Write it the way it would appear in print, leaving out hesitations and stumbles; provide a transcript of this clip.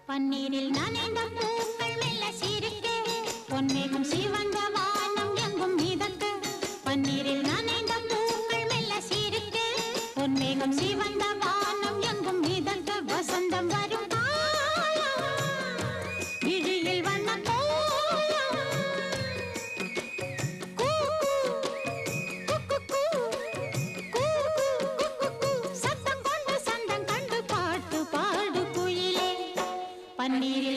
பன்னீரில் நனைந்த பூக்கள் மெல்ல சிரிக்க பொன்மேகம் சிவந்த வானம் எங்கும் மிதக்க பன்னீரில் நனைந்த பூக்கள் மெல்ல சிரிக்க பொன்மேகம் சிவந்த வானம் எங்கும் மிதக்க வசந்தம் வரும் விழியில் வண்ண சத்தம் கொண்டு சந்தம் கண்டு பாட்டு பாடு குயிலே பன்னீரில்